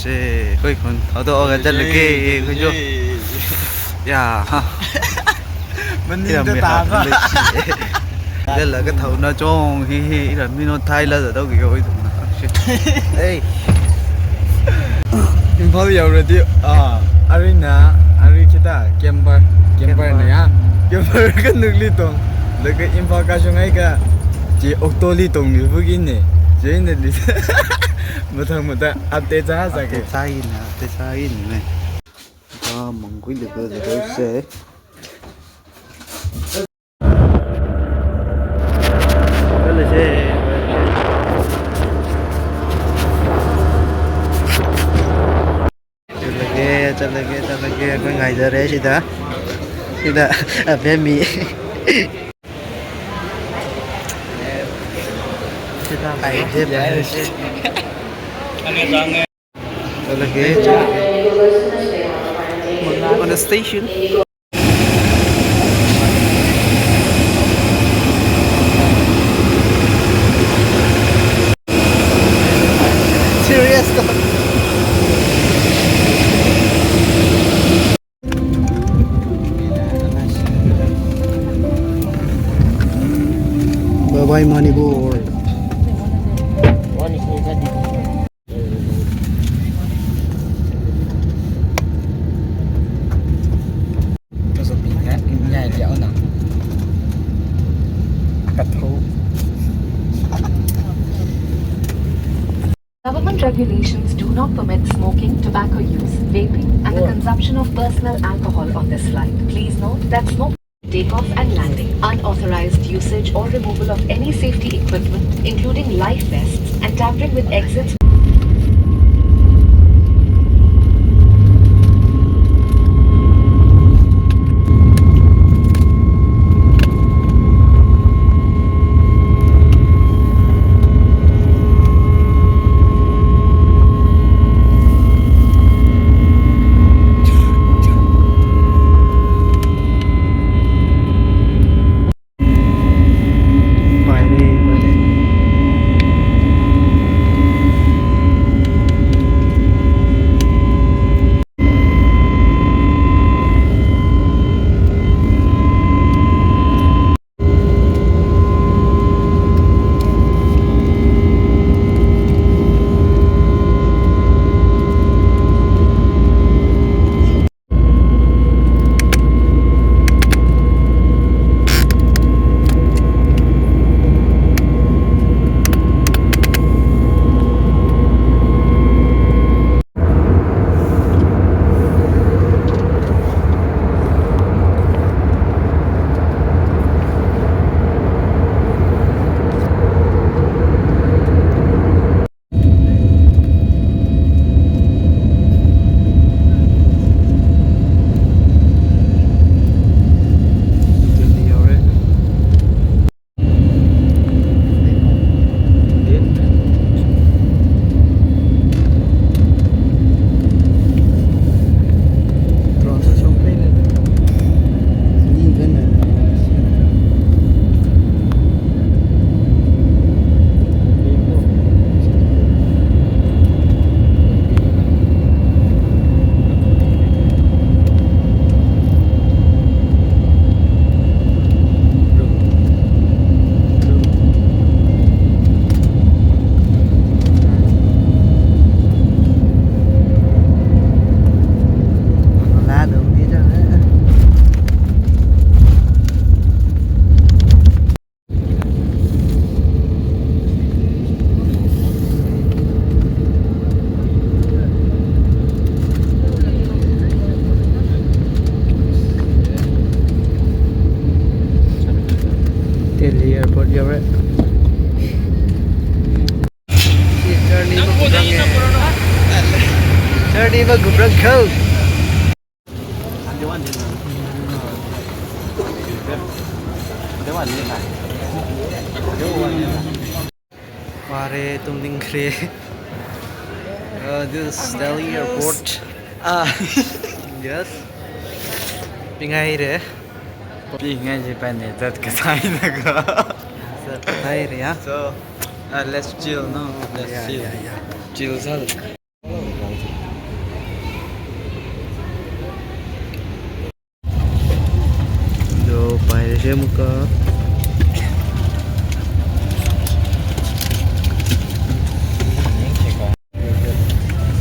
Chê, cuối cùng thảo đồ cái chân là kì, cái chú. Dạ, ha. Mình nhìn cho ta quá. Đây là cái thầu nó trông, hi, là mình nó thay là ở đâu kìa, ôi thằng ê. Impal 여러디 아리나 아리 kita camper này á camper cái nước li tông lấy cái impal cái chỗ này cái chỉ ô tô li tông như vậy này chỉ này li một thằng update ra cái update sai này cho mong quý được rồi tôi sẽ đây là xe चल लगे कोई guys रे सीधा अबे मी सीधा guys चल लगे on the station serious Bye Manipur. Government regulations do not permit smoking, tobacco use, vaping, and the consumption of personal alcohol on this flight. Please note that smoking, takeoff and landing, unauthorized usage or removal of any safety equipment, including life vests, and tampering with exits. Delhi airport you're right. Journey mà cũng rất khâu. Ware tumding kre. This is Delhi airport. Yes. Pingai re. Pingai je pani that katai naga. Katai re ya. So let's chill no. Let's chill. Yeah. Chill sal. Rage muka.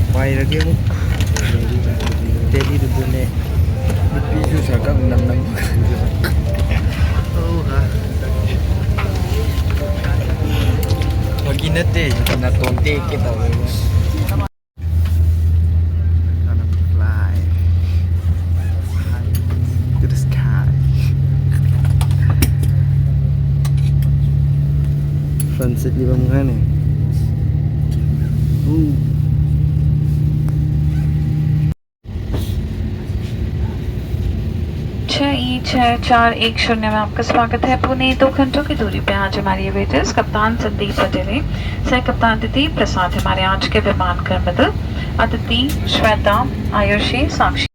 Bay rage mu. Teli dudune. Pisu sakang nam. Oh ha. Pagi nate na tonte kita. Gonna fly to the sky. Sunset di bawah nih. छः ई 6-4-1-0 में आपका स्वागत है। पुणे 2 घंटों की दूरी पे आज हमारी वेटर्स कप्तान संदीप पटेल सह कप्तान अदिति प्रसाद हमारे आज के विमान कर्मदल अदिति श्वेता आयुषी साक्षी।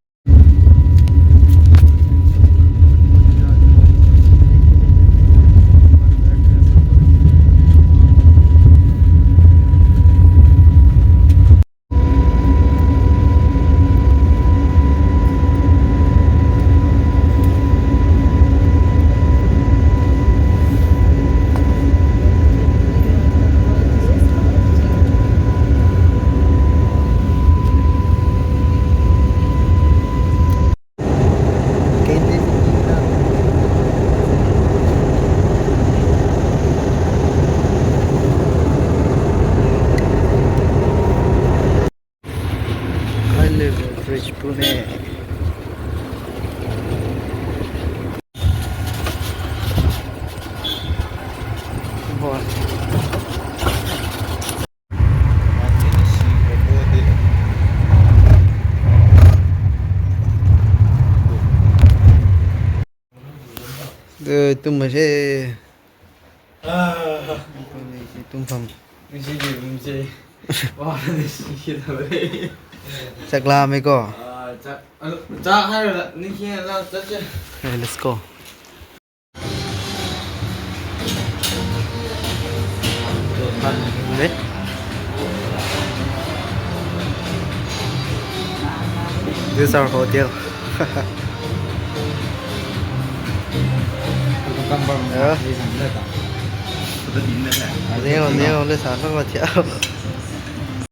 Bridge Pune. Bon. Tum masih tum phẩm Wow, kita beri. chắc làm mấy có. Chắc hay rồi, ní kia là chắc chứ. Hey, let's go. Đấy. This is our hotel. Gambar Ya. di sana tak. Neo, lên sáng rất là chéo.